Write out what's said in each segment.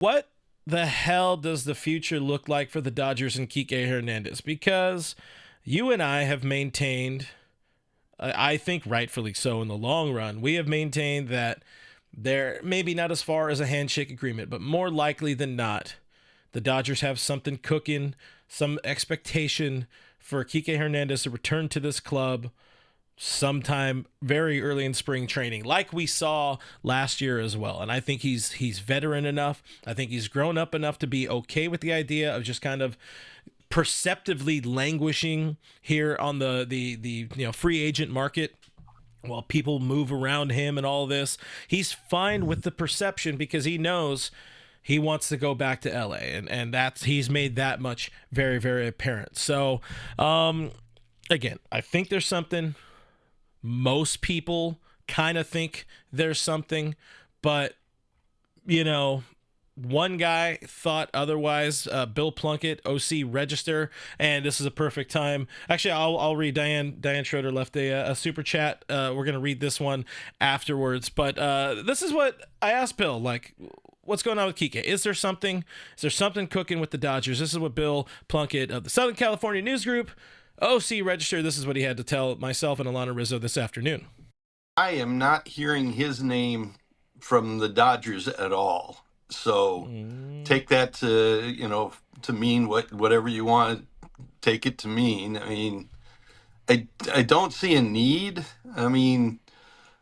What the hell does the future look like for the Dodgers and Kiké Hernandez? Because you and I have maintained, I think rightfully so in the long run, we have maintained that they're maybe not as far as a handshake agreement, but more likely than not, the Dodgers have something cooking, some expectation for Kiké Hernandez to return to this club sometime very early in spring training, like we saw last year as well. And I think he's veteran enough. I think he's grown up enough to be okay with the idea of just kind of perceptively languishing here on the free agent market while people move around him and all this. He's fine with the perception because he knows he wants to go back to LA, and that's he's made that much very, very apparent. So again, I think there's something. Most people kind of think there's something, but one guy thought otherwise. Bill Plunkett, OC Register, and this is a perfect time. Actually, I'll read. Diane Schroeder left a super chat. We're gonna read this one afterwards, but this is what I asked Bill. Like, what's going on with Kiké? Is there something? Is there something cooking with the Dodgers? This is what Bill Plunkett of the Southern California News Group, OC Register, this is what he had to tell myself and Alana Rizzo this afternoon. I am not hearing his name from the Dodgers at all. So take that to mean whatever you want to take it to mean. I mean, I don't see a need. I mean,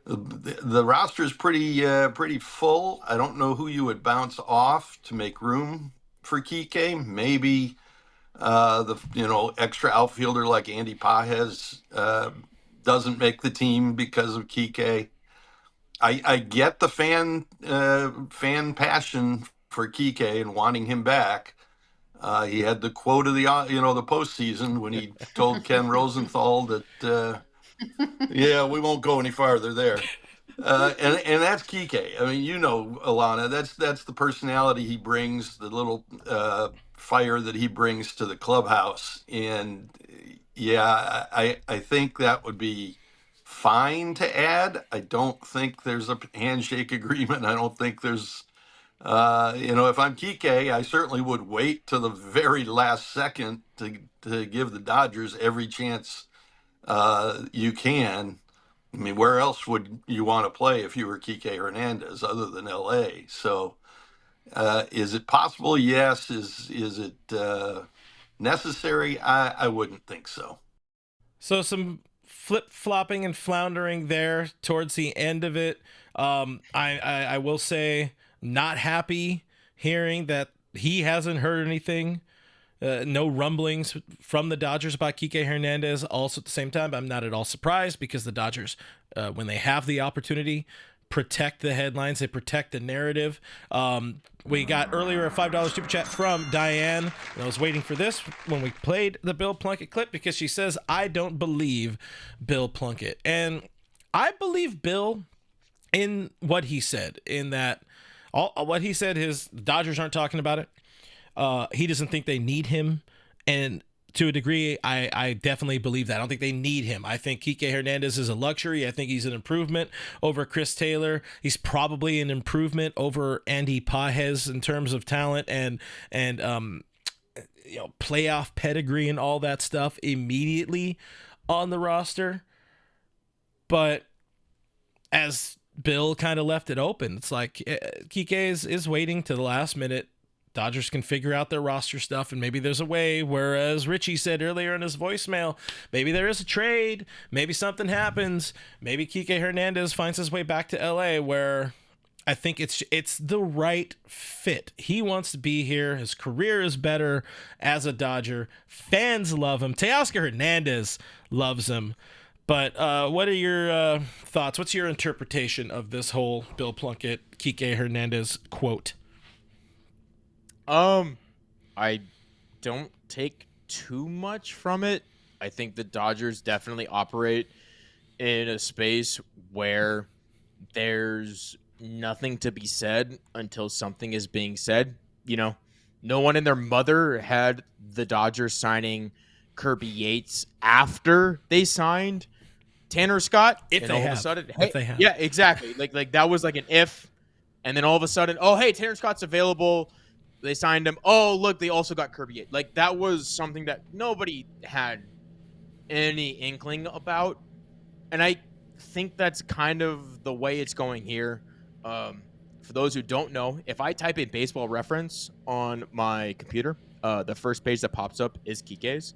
the roster is pretty full. I don't know who you would bounce off to make room for Kiké. Maybe the extra outfielder like Andy Pages doesn't make the team because of Kiké. I get the fan passion for Kiké and wanting him back. He had the quote of the postseason when he told Ken Rosenthal that yeah, we won't go any farther there. And that's Kiké. I mean, Alana, that's the personality he brings, the little fire that he brings to the clubhouse. And yeah, I think that would be fine to add. I don't think there's a handshake agreement. I don't think there's, if I'm Kiké, I certainly would wait to the very last second to give the Dodgers every chance you can. I mean, where else would you want to play if you were Kiké Hernandez other than LA? So, is it possible? Yes. Is it necessary? I wouldn't think so. So flip flopping and floundering there towards the end of it. I will say, not happy hearing that he hasn't heard anything. No rumblings from the Dodgers about Kiké Hernandez. Also, at the same time, I'm not at all surprised because the Dodgers, when they have the opportunity, protect the headlines. They protect the narrative. We got earlier a $5 super chat from Diane. I was waiting for this when we played the Bill Plunkett clip because she says, I don't believe Bill Plunkett. And I believe Bill in what he said, in that what he said is the Dodgers aren't talking about it. He doesn't think they need him. And to a degree, I definitely believe that. I don't think they need him. I think Kiké Hernandez is a luxury. I think he's an improvement over Chris Taylor. He's probably an improvement over Andy Pages in terms of talent and playoff pedigree and all that stuff immediately on the roster. But as Bill kind of left it open, it's like Kiké is waiting to the last minute. Dodgers can figure out their roster stuff, and maybe there's a way, whereas Richie said earlier in his voicemail, maybe there is a trade, maybe something happens, maybe Kiké Hernandez finds his way back to LA, where I think it's the right fit. He wants to be here. His career is better as a Dodger. Fans love him. Teoscar Hernandez loves him. But what are your thoughts? What's your interpretation of this whole Bill Plunkett, Kiké Hernandez quote? I don't take too much from it. I think the Dodgers definitely operate in a space where there's nothing to be said until something is being said. No one and their mother had the Dodgers signing Kirby Yates after they signed Tanner Scott. If they have. Yeah, exactly. Like that was like an if. And then all of a sudden, oh, hey, Tanner Scott's available. They signed him. Oh, look, they also got Kirby Yates. Like, that was something that nobody had any inkling about. And I think that's kind of the way it's going here. For those who don't know, if I type in Baseball Reference on my computer, the first page that pops up is Kiké's.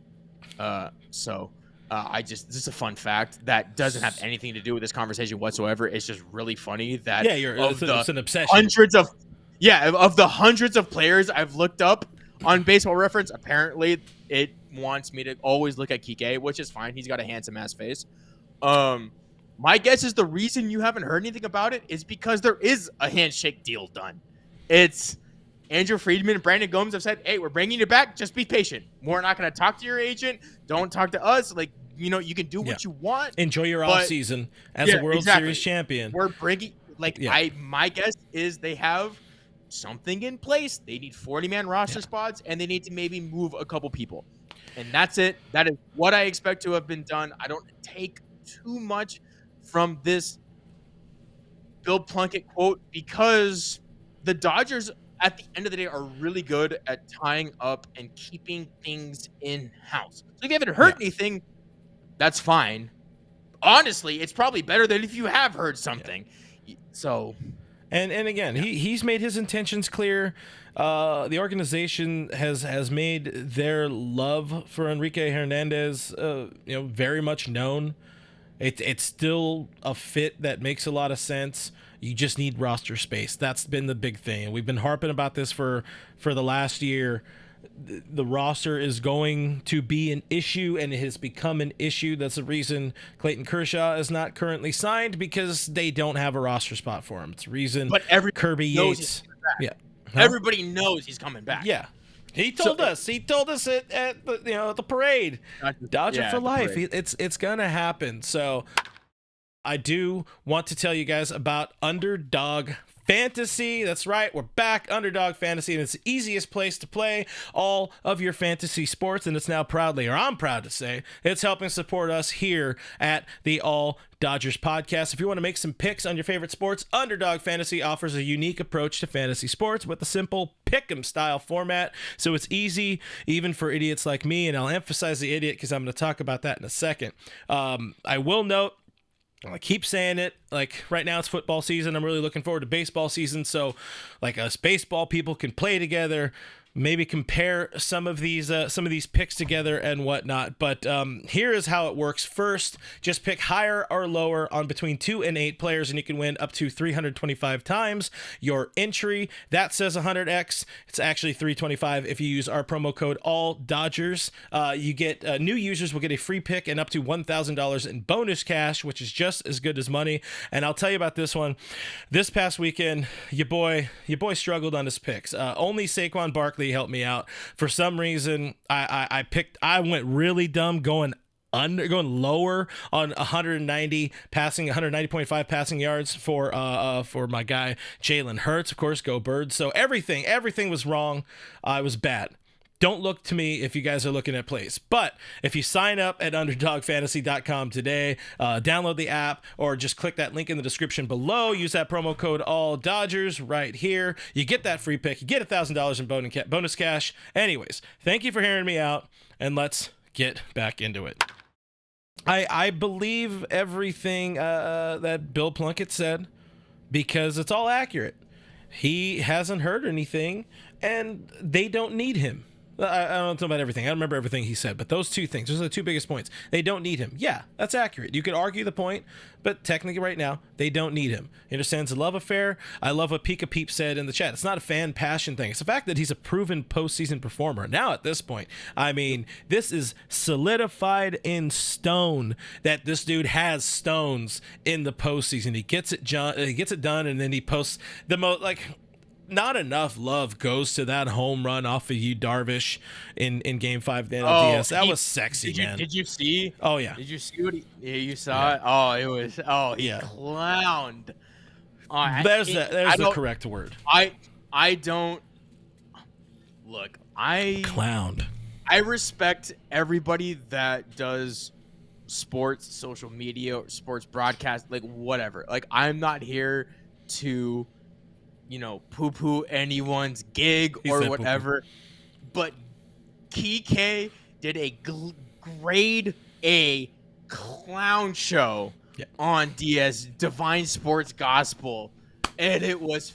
This is a fun fact that doesn't have anything to do with this conversation whatsoever. It's just really funny that it's an obsession. Of the hundreds of players I've looked up on Baseball Reference, apparently it wants me to always look at Kiké, which is fine. He's got a handsome ass face. My guess is the reason you haven't heard anything about it is because there is a handshake deal done. It's Andrew Friedman and Brandon Gomes have said, hey, we're bringing you back. Just be patient. We're not going to talk to your agent. Don't talk to us. Like, you can do what you want. Enjoy your off season as a World Series champion. We're bringing, my guess is they have something in place. They need 40-man roster spots, and they need to maybe move a couple people. And that's it. That is what I expect to have been done. I don't take too much from this Bill Plunkett quote because the Dodgers, at the end of the day, are really good at tying up and keeping things in-house. So if you haven't heard anything, that's fine. Honestly, it's probably better than if you have heard something. So... And again, he's made his intentions clear. The organization has made their love for Enrique Hernandez, very much known. It's still a fit that makes a lot of sense. You just need roster space. That's been the big thing. And we've been harping about this for the last year. The roster is going to be an issue, and it has become an issue. That's the reason Clayton Kershaw is not currently signed, because they don't have a roster spot for him. It's the reason Kirby Yates. Everybody knows he's coming back. Yeah. He told us at the parade. Dodger for life. It's gonna happen. So I do want to tell you guys about Underdog Fantasy. That's right, we're back. Underdog Fantasy, and it's the easiest place to play all of your fantasy sports, and it's now I'm proud to say, it's helping support us here at the All Dodgers podcast. If you want to make some picks on your favorite sports, Underdog Fantasy offers a unique approach to fantasy sports with a simple pick'em style format, so it's easy even for idiots like me, and I'll emphasize the idiot because I'm going to talk about that in a second. I will note, I keep saying it, like right now it's football season. I'm really looking forward to baseball season. So like us baseball people can play together, maybe compare some of these picks together and whatnot. But here is how it works. First, just pick higher or lower on between 2 and 8 players, and you can win up to 325 times your entry. That says 100x. It's actually 325 if you use our promo code ALLDodgers. You get new users will get a free pick and up to $1,000 in bonus cash, which is just as good as money. And I'll tell you about this one. This past weekend, your boy struggled on his picks. Only Saquon Barkley helped me out. For some reason, I went really dumb going lower on 190.5 passing yards for my guy Jalen Hurts. Of course, go Birds. So everything was wrong. I was bad. Don't look to me if you guys are looking at plays. But if you sign up at underdogfantasy.com today, download the app, or just click that link in the description below, use that promo code ALLDodgers right here. You get that free pick. You get $1,000 in bonus cash. Anyways, thank you for hearing me out, and let's get back into it. I believe everything that Bill Plunkett said, because it's all accurate. He hasn't heard anything, and they don't need him. I don't know about everything. I don't remember everything he said, but those two things, those are the two biggest points. They don't need him. Yeah, that's accurate. You could argue the point, but technically right now, they don't need him. He understands the love affair. I love what Pika Peep said in the chat. It's not a fan passion thing. It's the fact that he's a proven postseason performer. Now at this point, I mean, this is solidified in stone that this dude has stones in the postseason. He gets it done, and then he posts the most, not enough love goes to that home run off of Yu Darvish in Game 5 of the NLDS. That was sexy, man. Did you see? Oh, yeah. Did you see what you saw it? Oh, it was, he clowned. There's the correct word. I don't, look, clowned. I respect everybody that does sports, social media, sports broadcast, whatever. I'm not here to poo-poo anyone's gig He or said whatever, but Kiké did a grade A clown show on DS Divine Sports Gospel, and it was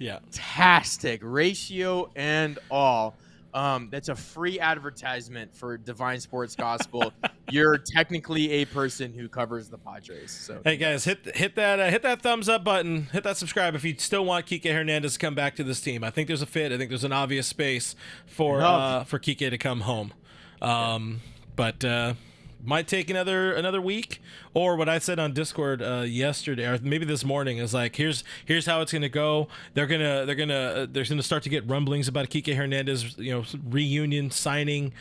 fantastic, ratio and all. That's a free advertisement for Divine Sports Gospel. You're technically a person who covers the Padres. So hey guys, hit that thumbs up button, hit that subscribe if you still want Kiké Hernandez to come back to this team. I think there's a fit. I think there's an obvious space for Kiké to come home. But might take another week, or what I said on Discord yesterday, or maybe this morning, is like here's how it's gonna go. They're gonna start to get rumblings about Kiké Hernandez, reunion signing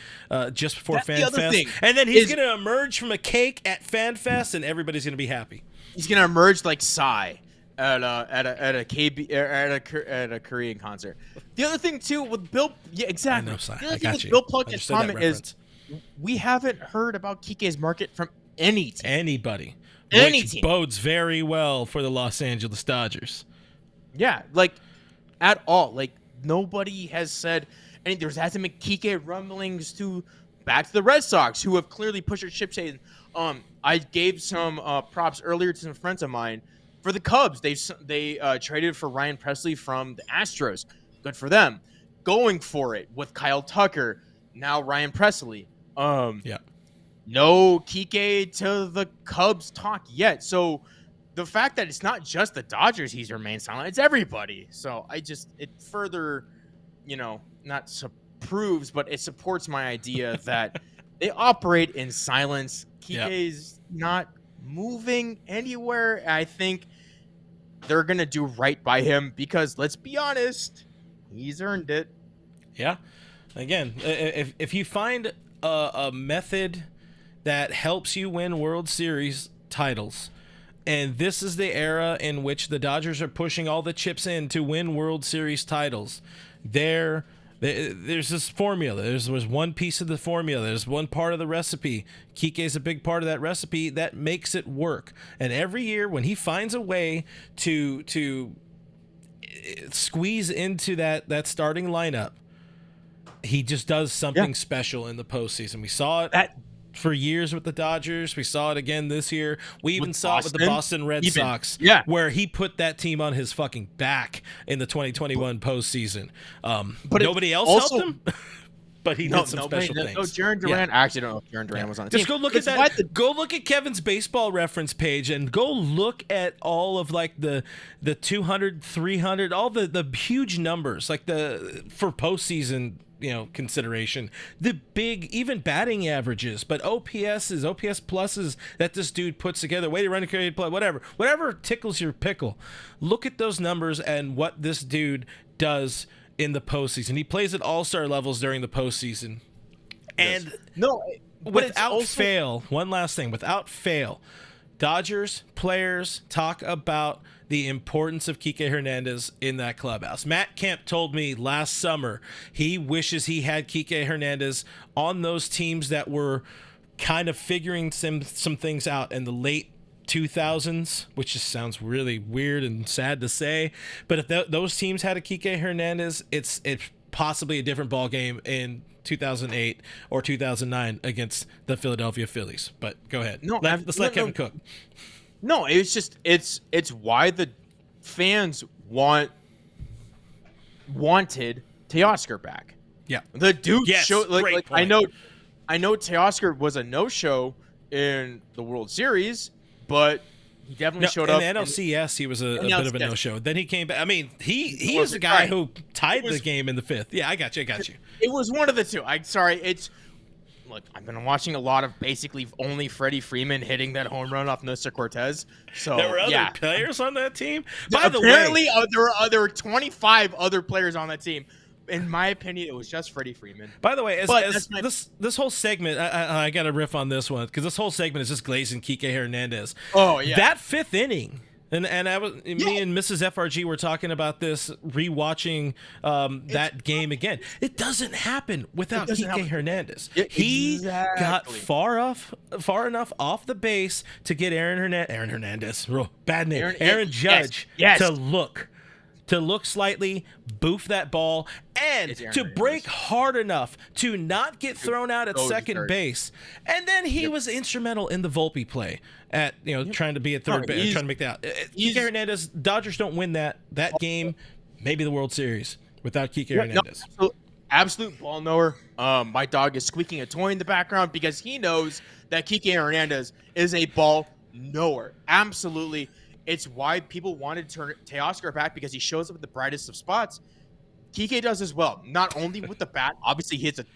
just before FanFest, and then he's gonna emerge from a cake at FanFest, and everybody's gonna be happy. He's gonna emerge like Psy at a Korean concert. The other thing too with Bill, exactly. I know, Psy. The other I thing got with you. Bill Plunkett's comment is, we haven't heard about Kiké's market from any team. Anybody. Any which team. bodes very well for the Los Angeles Dodgers. Yeah, like, at all. Like, nobody has said anything. There hasn't been Kiké rumblings back to the Red Sox, who have clearly pushed their chip saying, I gave some props earlier to some friends of mine for the Cubs. They traded for Ryan Presley from the Astros. Good for them. Going for it with Kyle Tucker, now Ryan Presley. No Kiké to the Cubs talk yet. So the fact that it's not just the Dodgers he's remained silent, it's everybody. So it further, not proves, but it supports my idea that they operate in silence. Kiké's not moving anywhere. I think they're going to do right by him because, let's be honest, he's earned it. Yeah. Again, if you find a method that helps you win World Series titles, and this is the era in which the Dodgers are pushing all the chips in to win World Series titles, there's this formula. There's one piece of the formula. There's one part of the recipe. Kiké's a big part of that recipe that makes it work. And every year when he finds a way to squeeze into that starting lineup, he just does something special in the postseason. We saw it for years with the Dodgers. We saw it again this year. We even saw it with the Boston Red Sox, where he put that team on his fucking back in the 2021 postseason. But nobody else helped him. But he did some special things. No, Jaron Duran. I actually don't know if Jaron Duran was on the team. Just go look at that. Go look at Kevin's baseball reference page and go look at all of like the 200, 300, all the huge numbers like for postseason consideration, the big even batting averages, but OPS pluses that this dude puts together, way to run a creative play, whatever tickles your pickle. Look at those numbers and what this dude does in the postseason. He plays at all-star levels during the postseason. And without fail, one last thing, without fail, Dodgers players talk about the importance of Kiké Hernandez in that clubhouse. Matt Kemp told me last summer he wishes he had Kiké Hernandez on those teams that were kind of figuring some things out in the late 2000s, which just sounds really weird and sad to say. But if those teams had a Kiké Hernandez, it's possibly a different ball game in 2008 or 2009 against the Philadelphia Phillies. But go ahead. Let's let Kevin cook. No, it's just it's why the fans wanted Teoscar back. Yeah, the dude showed like I know Teoscar was a no-show in the World Series, but he definitely showed up. In the NLCS, he was a bit of a no-show. Then he came back. I mean, he is the guy who tied the game in the fifth. Yeah, I got you. It was one of the two. Look, I've been watching a lot of basically only Freddie Freeman hitting that home run off Nestor Cortez. So there were other players on that team. By the way, apparently there were 25 other players on that team. In my opinion, it was just Freddie Freeman. By the way, this whole segment, I got to riff on this one because this whole segment is just glazing Kiké Hernandez. Oh yeah, that fifth inning. And me and Mrs. FRG were talking about this, rewatching that game again. It doesn't happen without Kiké Hernandez. He got far enough off the base to get Aaron Judge to look slightly, boof that ball, and to break hard enough to not get thrown out at second base. And then he was instrumental in the Volpe play at trying to be at third base, trying to make that. Kiké Hernandez, Dodgers don't win that game, maybe the World Series without Kiké Hernandez. No, absolute ball knower. My dog is squeaking a toy in the background because he knows that Kiké Hernandez is a ball knower. Absolutely. It's why people wanted to turn Teoscar back, because he shows up at the brightest of spots. Kiké does as well. Not only with the bat, obviously he hits a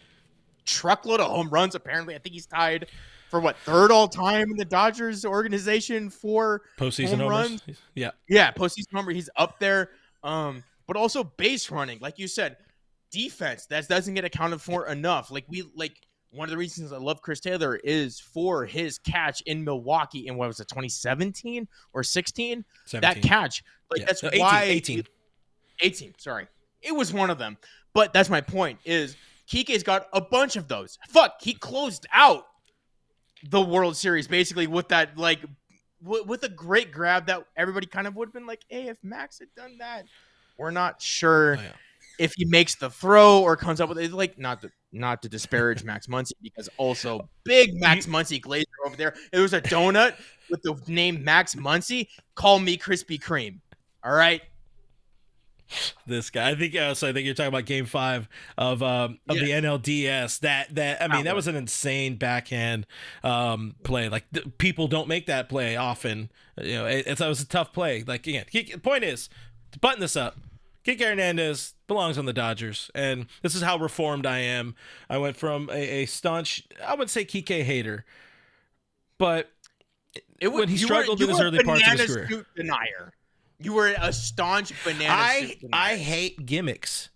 truckload of home runs. Apparently, I think he's tied for third all time in the Dodgers organization for postseason home runs. Yeah, postseason homer. He's up there. But also base running, like you said, defense that doesn't get accounted for enough. One of the reasons I love Chris Taylor is for his catch in Milwaukee in 2017 or 16? 17. That catch. That's 18, why 18. Sorry. It was one of them. But that's my point is Kiké's got a bunch of those. Fuck, he closed out the World Series basically with that with a great grab that everybody kind of would have been like, hey, if Max had done that, we're not sure if he makes the throw or comes up with it. Not to disparage Max Muncy, because also big Max Muncy glazer over there. It was a donut with the name Max Muncy. Call me Krispy Kreme. All right. This guy, I think you're talking about Game 5 of the NLDS. That was an insane backhand play. People don't make that play often. It was a tough play. The point is, to button this up, Kiké Hernandez belongs on the Dodgers, and this is how reformed I am. I went from a staunch, I wouldn't say Kiké hater, but when he struggled in his early parts of his career. Suit denier. You were a staunch banana suit denier. I hate gimmicks.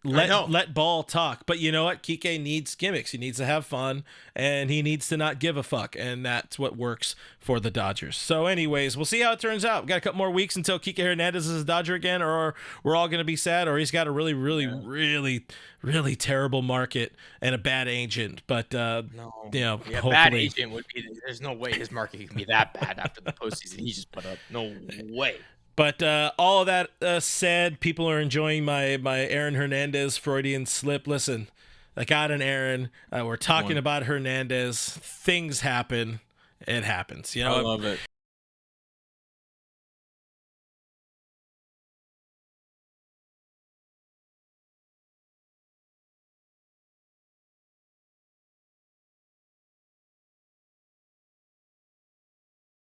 Let ball talk. But you know what? Kiké needs gimmicks. He needs to have fun, and he needs to not give a fuck, and that's what works for the Dodgers. So anyways, we'll see how it turns out. We've got a couple more weeks until Kiké Hernandez is a Dodger again, or we're all going to be sad, or he's got a really, really, really, really terrible market and a bad agent. But, hopefully. Bad agent would be – there's no way his market can be that bad after the postseason he just put up. No way. But all of that said, people are enjoying my Aaron Hernandez Freudian slip. Listen, I got an Aaron. We're talking about Hernandez. Things happen. It happens. I love it.